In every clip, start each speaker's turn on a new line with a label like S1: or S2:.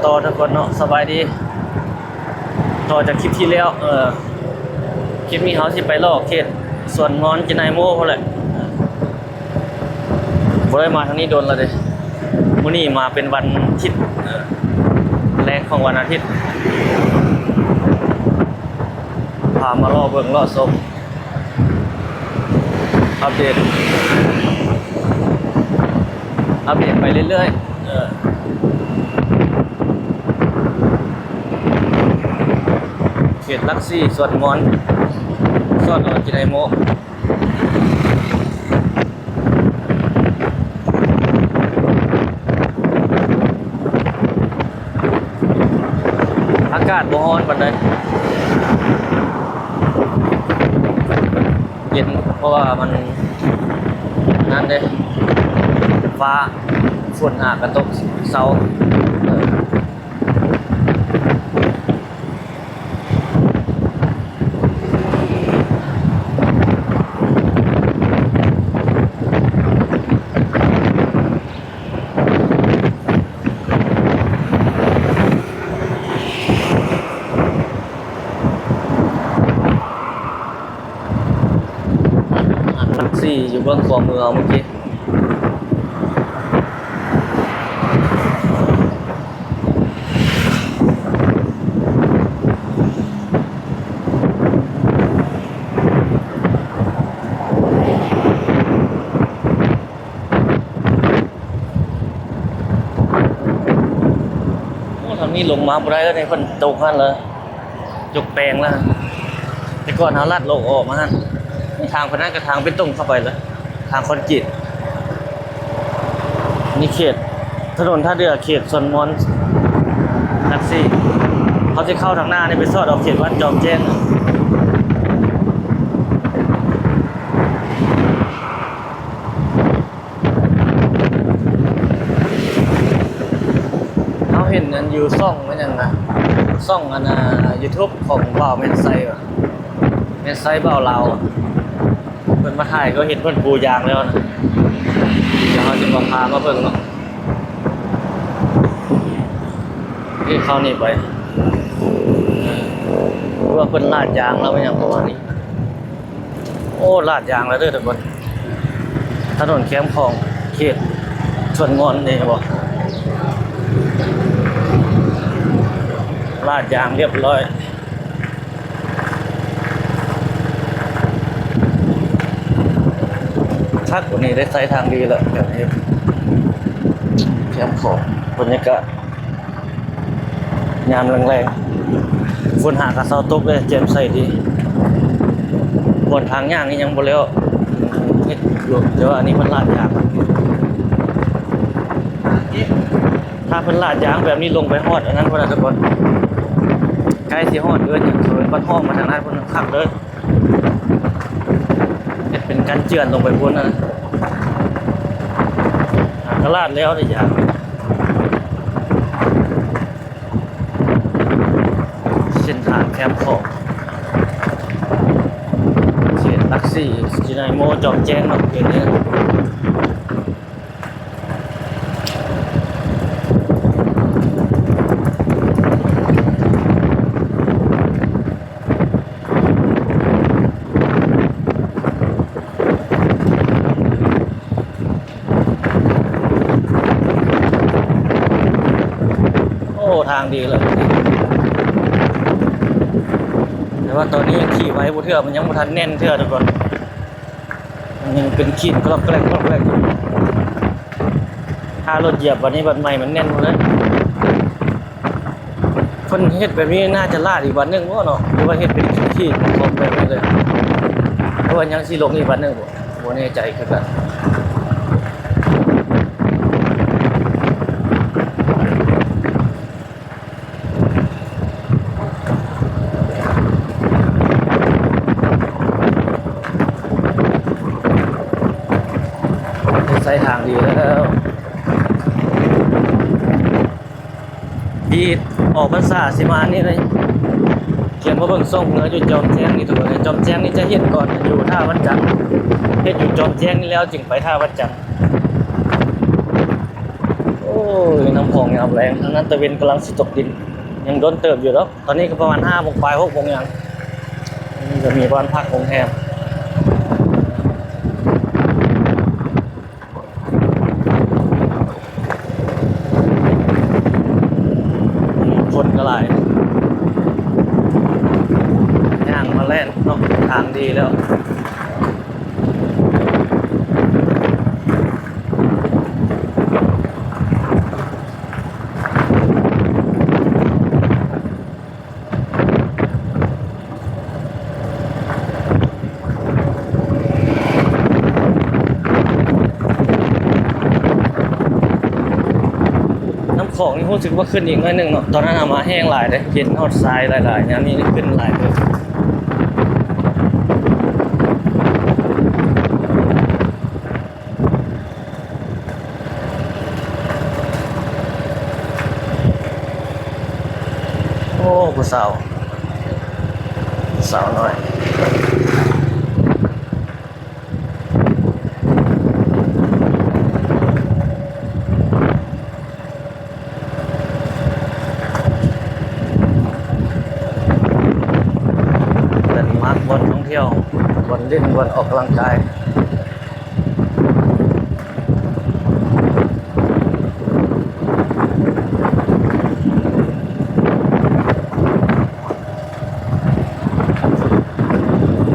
S1: ต่อทุกคนเนาะสบายดีต่อจากคลิปที่แล้วคลิปนี้เขาสิไปลอกเขตส่วนงอนจินายโม่พอแหละบ่ได้มาทางนี้โดนแล้วเด้มื้อนี้มาเป็นวันอาทิตย์แรกของวันอาทิตย์พามาล่อเบิ่งล่อชมอัปเดตไปเรื่อยๆเขตลักซี่ส่วนงอนส่วนจินายโม่อากาศบ่ร้อนปานใดเย็นเพราะว่ามันนั่นเด้ฟ้าฝนกระตกเช้าแท็กซี่อยู่เบื้องขวามือเอาเมื่อกี้ทางนี้ลงมาบ่ได้แล้วในคนตกหั่นเลยยกแปลงแล้วแต่ก่อนเฮาลัดโลกออกมาหั่นทางคนนั้นกับทางเป็นตรงเข้าไปเลยทางคอนกรีตนี่เขตถนนท่าเรือเขตสวนมนแท็กซี่เขาจะเข้าทางหน้านี่ไปซอดออกเขตวัดจอมแจ้งเขาเห็นอันอยู่ซ่องมันยังนะซ่องอันYouTube ของบ่าวเมนไซว่ะเมนไซบ่าวลาวเพิ่นมาถ่ายก็เห็นเพิ่นปูยางแล้วนะเดี๋ยวเราจะมาพามาเบิ่งเนาะนี่เข้านี่ไปว่าเพิ่นลาดยางแล้วเป็นอย่างประมาณนี้โอ้ลาดยางแล้วเด้อทุกคนถนนแคมป์ของเขตส่วนงอนนี่บ่ลาดยางเรียบร้อยชักกว่านี้ได้ใช้ทางดีแล้วแบบนี้แคมป์ของบรรยากาศยามแรงๆฝนหากระเซาตกเลยเจมใส่ดีบนทางย่างนี่ยังบ่แล้วเฮ็ดอยู่เดี๋ยวอันนี้มันลาดยางถ้าเพิ่นลาดยางแบบนี้ลงไปฮอดอันนั้นพุ่นน่ะทุกคนใกล้สิฮอดเอิ้นหยังคือบ้านห้องมาทางนั้นพุ่นคักเลยเฮ็ดเป็นการเจือนลงไปพุ่นน่ะก็ลาดแล้วได้ยางเส้นทางแคมป์ของเขตลักซี่จินายโมจอมแจ้งเนาะเดี๋ยวนี้โอ้ทางดีเลยแต่ว่าตอนนี้ยังขี่ไว้บ่เทื่อมันยังบ่ทันแน่นเทื่อทุกคนมันยังเป็นขีดกรอบแกล้งถ้ารถเหยียบวันนี้บัดใหม่มันแน่นหมดเลยคนเฮ็ดแบบนี้น่าจะลาดอีกวันนึงบ่เนาะหรือว่าเฮ็ดเป็นขีดครบแบบนี้เลยเพราะว่ายังสิลงอีกวันนึงบ่แน่ใจคือกันใช้ทางดีแล้วดีออกพรรษาสิมานี่เลยเขียนว่าเบิ่งส่งเหนืออยู่จอมแจ้งนี่ทุกคนจอมแจ้งนี่จะเฮ็ดก่อนอยู่ท่าวัดจันทร์เฮ็ดอยู่จอมแจ้งนี่แล้วจึงไปท่าวัดจันทร์โอ้ ยน้ำของยามแรงทั้งนั้นตะเวนกำลังสิตกดินยังโดนเติบอยู่แล้วตอนนี้ก็ประมาณ5 โมงปลาย6 โมงยังนี่จะมีบ้านพักโรงแรมคนก็หลายย่างมาแล่นเนาะทางดีแล้วน้ำของนี่รู้สึกว่าขึ้นอีกหน่อยหนึงเนาะตอนนั้นเอามาแห้งหลายเลยเห็นฮอดทรายหลายๆเนี่ยนี่ขึ้นหลายเลยโอ้ผู้สาวหน่อยเป็นมาร์คบนท่องเที่ยวบนเล่นบนออกกำลังกาย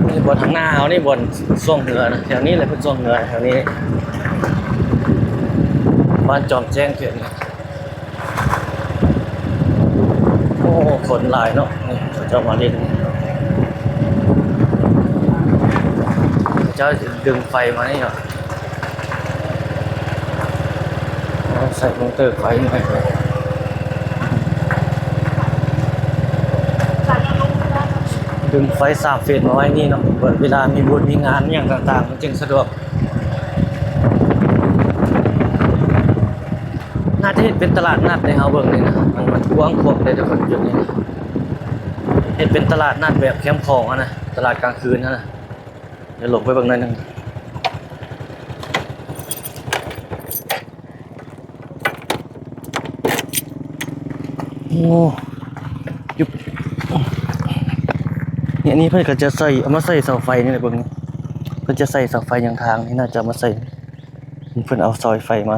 S1: นี่บนทางหน้าเขานี่บนช่วงเหนือนะแถวนี้เลยเป็นช่วงเหนือแถวนี้บ้านจอมแจ้งเกิดนะโอ้คนหลายเนาะนี่เขาจะมาเล่นเขาจะดึงไฟมานี่เหรอใส่มอเตอร์ไฟหน่อยดึงไฟ3 เฟสมาไว้นี่เนาะเวลามีบุญมีงานอย่างต่างๆมันจึงสะดวกน่าจะเห็นเป็นตลาดนัดในเฮาเบิ่งนี่นะมันกว้างขวางเลยทุกคนจุดนี้นะเห็นเป็นตลาดนัดแบบแคมป์ของอะนะตลาดกลางคืนนะเดี๋ยวหลบไปเบิ่งหน่อยนึงโอ้ยุบเนี่ยนี่เพื่อนก็จะใส่เอามาใส่เสาไฟนี่แหละเบิ่งเพื่อนจะใส่เสาไฟอย่างทางนี่น่าจะเอามาใส่เพื่อนเอาซอยไฟมา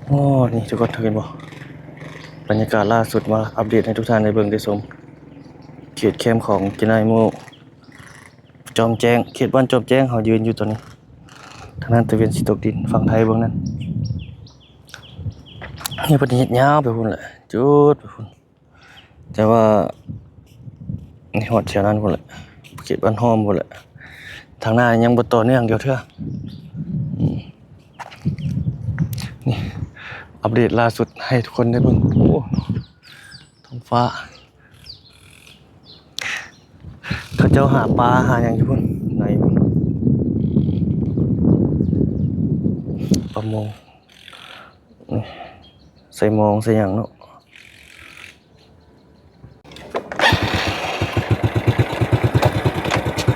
S1: โอ้นี่ทุกคนเห็นบ่บรรยากาศล่าสุดมาอัปเดตให้ทุกท่านได้เบิ่งได้ชมเขตแคมป์ของกินไอโมจอมแจ้งเขตบ้านจอมแจ้งเขายืนอยู่ตอนนี้ทางนั้นตะเวนสิตกดินฝั่งไทยเบิ่งนั้นนี่ประเทศยาวไปพุ่นแหละจุดไปพุ่นแต่ว่านี่ฮอดแถวนั้นพุ่นแหละเขตบ้านห้อมพุ่นแหละทางหน้ายังบ่ต่อเนื่องเดียวเท่านี่อัปเดตล่าสุดให้ทุกคนได้เบิ่งโอ้ท้องฟ้าเขาเจ้าหาปลาหาอย่างอยู่พุ่นไหนประมงใส่มองใส่อย่างเนาะ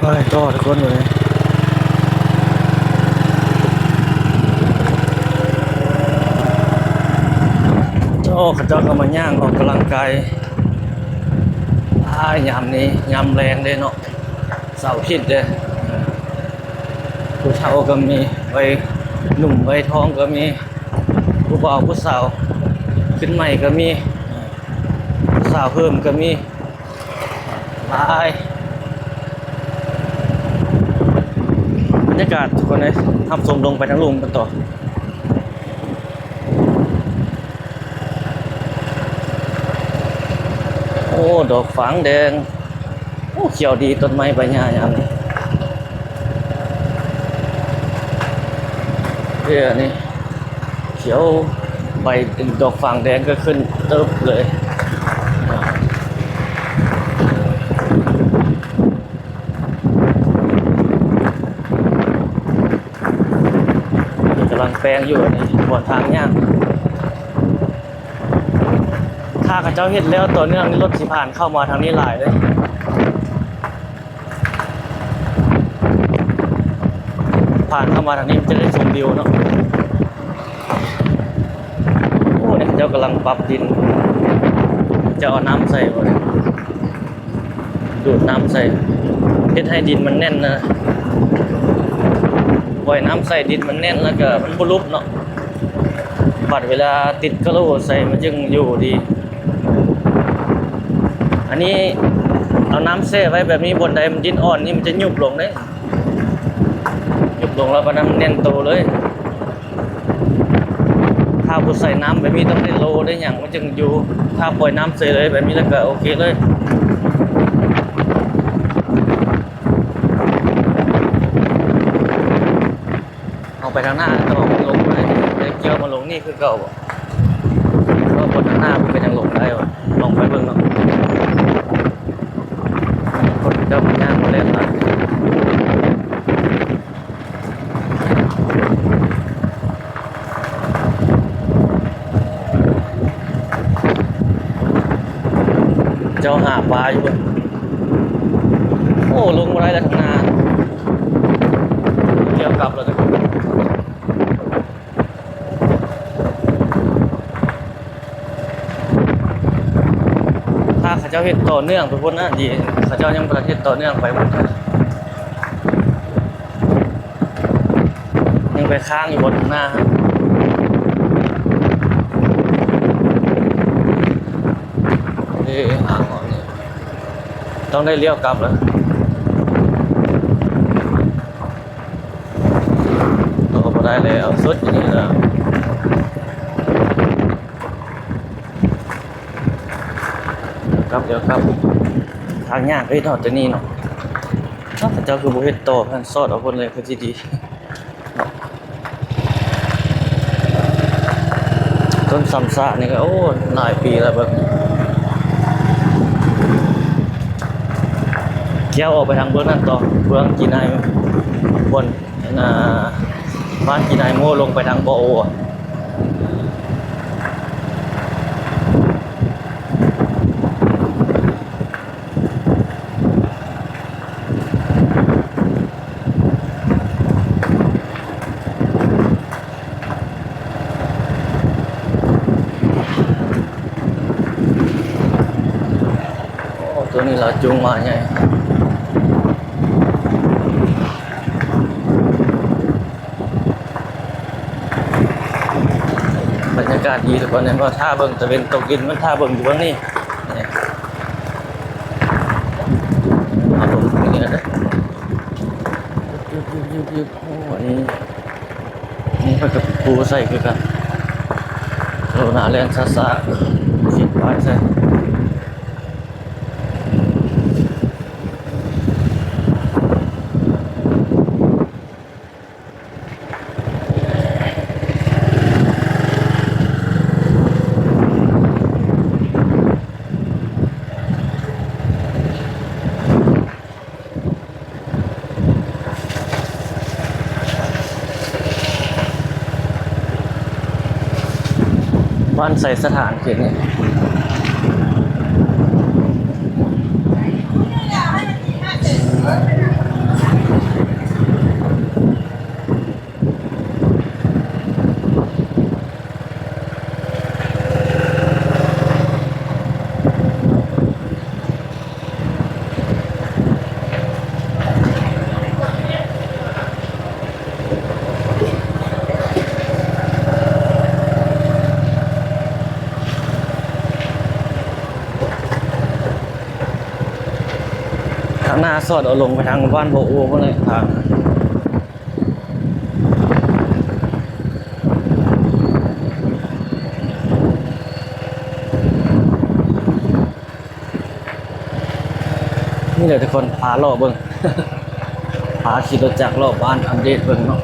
S1: ไปต่อทุกคนเลยเขาเจ้าก็มาย่างออกกำลังกายยามนี้ยามแรงเลยเนาะเสาร์อาทิตย์เลยผู้เฒ่าก็มีไว้หนุ่มไว้ท้องก็มีผู้บ่าวผู้สาวขึ้นใหม่ก็มีผู้สาวเพิ่มก็มีหลายบรรยากาศทุกคนเลยทำทรงลงไปทั้งลุมกันต่อโอ้ดอกฝางแดงโอ้เขียวดีต้นไม้ใบหญ้าอย่างนี้นี่เขียวใบดอกฝางแดงก็ขึ้นเติบเลยกำลังแปลงอยู่ในบนทางย่างถ้าข้าเจ้าเห็นแล้วต่อเนื่องรถสิผ่านเข้ามาทางนี้หลายเลยผ่านเข้ามาทางนี้จะได้ชมวิวเนาะ จ้ากำลังปรับดินจะเอาน้ำใส่บ่เนี่ยดูดน้ำใส่เฮ็ดให้ดินมันแน่นนะปล่อยน้ำใส่ดินมันแน่นแล้วก็มันบ่ลุบเนาะบัดเวลาติดกะโหลใส่มันจึงอยู่ดีอันนี้เอาน้ำแช่ไว้แบบนี้บนใดมันดินอ่อนนี่มันจะยุบลงเด้ยุบลงแล้วก็น้ำแน่นโตเลยถ้าบ่ใส่น้ำแบบนี้ต้องได้โลได้หยังมันจึงอยู่ถ้าปล่อยน้ำใส่เลยแบบนี้แล้วก็โอเคเลยเอาไปทางหน้าต้องเอามันลงไปเกี่ยวมาลงนี่คือเก่าบ่เพราะบนทางหน้ามันก็ยังลงได้ว่ะลองไปเบิ่งเนาะคนเจ้ามันย่างมาเล่นตัดเจ้าหาปลาอยู่บ่โอ้ลงมาได้แล้วทางหน้าเกี่ยวกลับแล้วถ้าเขาเจ้าเฮ็ดต่อเนื่องทุกคนนะดีเขาเจ้ายังประเทศต่อเนื่องไปหมดยังไปค้างอยู่บนหน้าครับต้องได้เลี้ยวกลับแล้วตัวก็ได้เลยเอาสุดอย่างนี้แล้วเดี๋ยวครับทางยากเฮ้ยทอดจะนี่เนาะถ้าเจ้าคือบุเฮ็ดต่อพันซอดเอาคนเลยคือที่ดีต้นซัมซะนี่ก็โอ้หลายปีแล้วแบบเกี่ยวออกไปทางเบื้องนั่นต่อเบื้องกีนายบนบ้านกีนายโม่ลงไปทางบ่อโอตัวนี้เราจุงมาไงบรรยากาศดีทุกคนเนี่ยว่าท่าเบิ่งตะเวนตกดินมันท่าเบิ่งอยู่บ้างนี่เอาลงตรงนี้นะยึบโอ้อันนี้นี่ก็กับปูใส่คือกันโลนาแรงซ่าๆคิดไว้ใส่บ้านใส่สถานเขียนเนี่ยทางหน้าสอดเอาลงไปทางบ้านโบอูพวกนี้ทางนี่เลยทุกคนพาล่อเบิ้งพาขี่รถจักรรอบบ้านอัปเดตเบิ้งเนาะ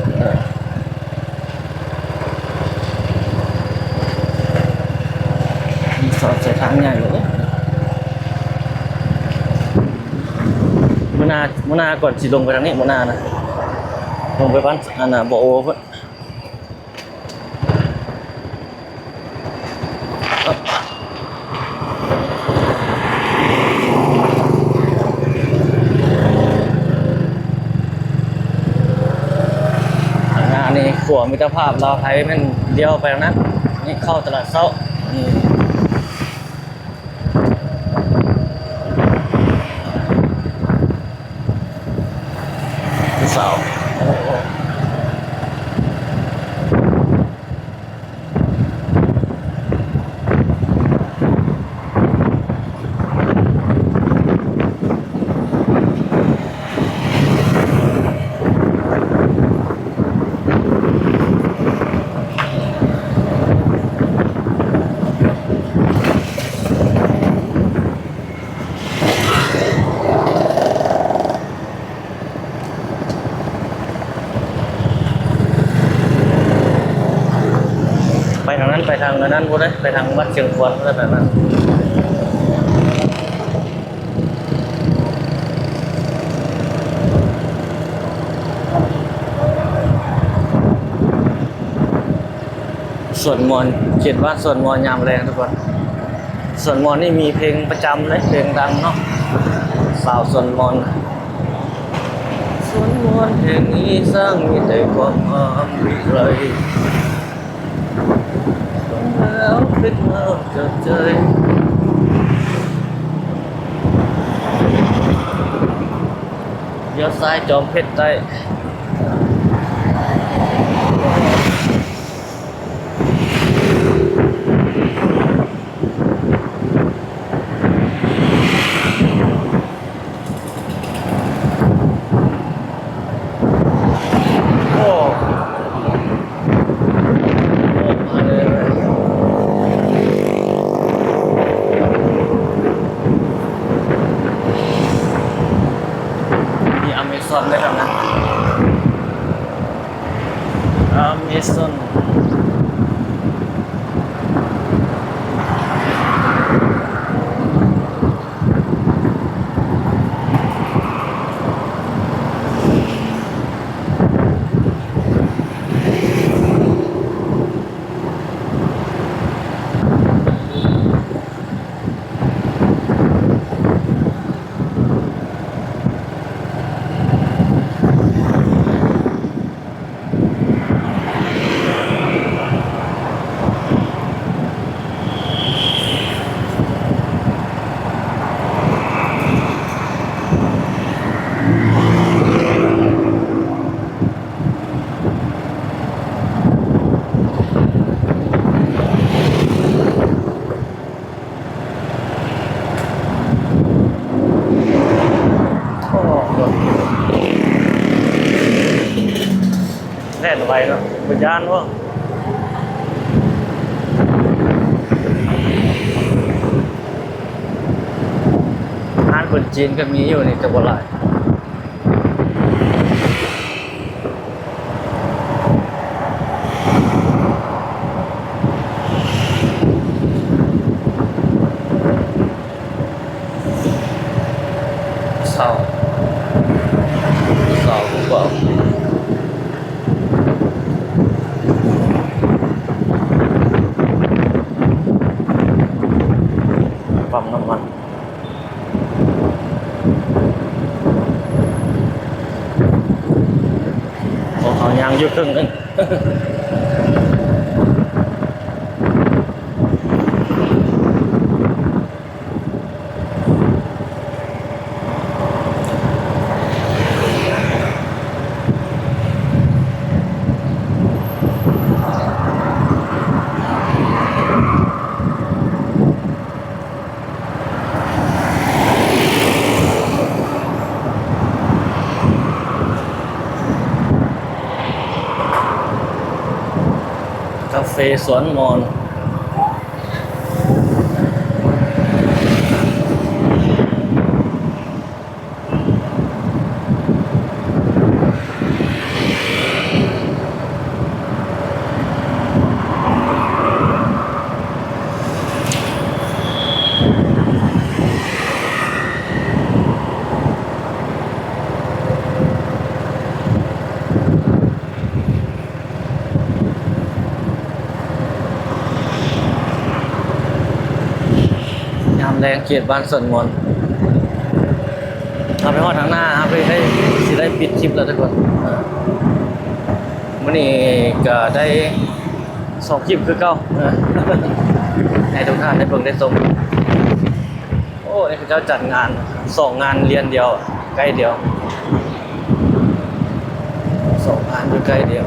S1: สอดใส่ทางใหญ่เลยมนาก่อนสิลงไปทางนี้มนานะลงไปบ้านอันน่ะบ่อโอเพิ่นงานนี้ขัวมิตรภาพลาวไทยมันเดียวไปทางนั้นนี่เข้าตลาดเช้า อืมผู้สาวโอ้โหไปทางนั้นไปทางนั้นบ่ได้ไปทางวัดเชียงควนบ่ได้แบบนั้นส่วนมนต์เขียนว่าส่วนมนต์ยามแรงทุกคนส่วนมนต์นี่มีเพลงประจำเลยเพลงดังเนาะสาวส่วนมนต์ส่วนมนต์เพลงนี้สร้างมีแต่ความงามวิไลฟังแล้วคิดมาจากใจเลี้ยวซ้ายจอมเพชรใต้โอ้มาเลยมีอเมซอนด้วยครับนะอเมซอนโอ้แน่นไว้เนาะปัญญานวะอาหารคนจีนก็มีอยู่นี่แต่บ่หลายเศร้าเศร้าผู้เบาปั๊มน้ำมันของเขายางอยู่ครึ่งนึง กาแฟสวนมอนยามแรงเกียรติบ้านสวนมอนเอาไปฮอดทางหน้าครับไปได้สิได้ปิดคลิปแล้วทุกคนมื้อนี้ก็ได้2คลิปคือเก่า ให้ทุกท่านได้เบิ่งได้ชมโอ้นี่คือเจ้าจัดงาน2 งานเรียนเดียวใกล้เดียว2 งานอยู่ใกล้เดียว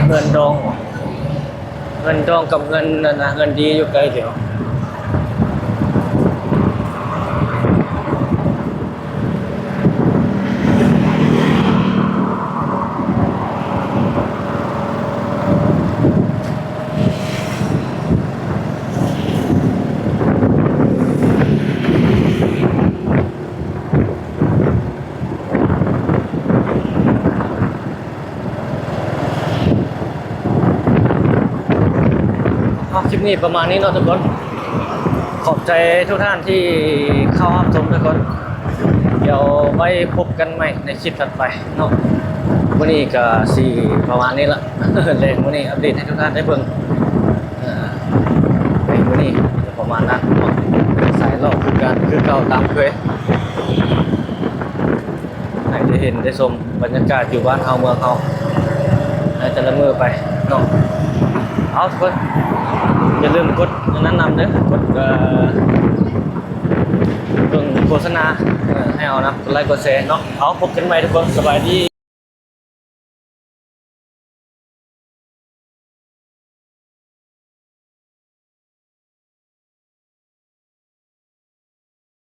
S1: เงินดองกับเงินนั่นนะเงินดีอยู่ใกล้เดียวคลิปนี้ประมาณนี้เนาะทุกคนขอบใจทุกท่านที่เข้ารับชมทุกคนเดี๋ยวไว้พบกันใหม่ในคลิปถัดไปเนาะวันนี้ก็สี่ประมาณนี้ละ เลยวันนี้อัปเดตให้ทุกท่านได้เบิ่งในวันนี้ประมาณนั้นเนาะสายรอบคือการคือเก่าตามเคยให้ได้เห็นได้ชมบรรยากาศอยู่บ้านเฮาเมืองเฮาให้แต่ละมือไปเนาะเอาทุกคนอย่าลืมกดแนะนำเด้อกดโฆษณาให้เอานะกดไลค์กดแชร์เนาะเอาพบกันใหม่ทุกคนสบายดี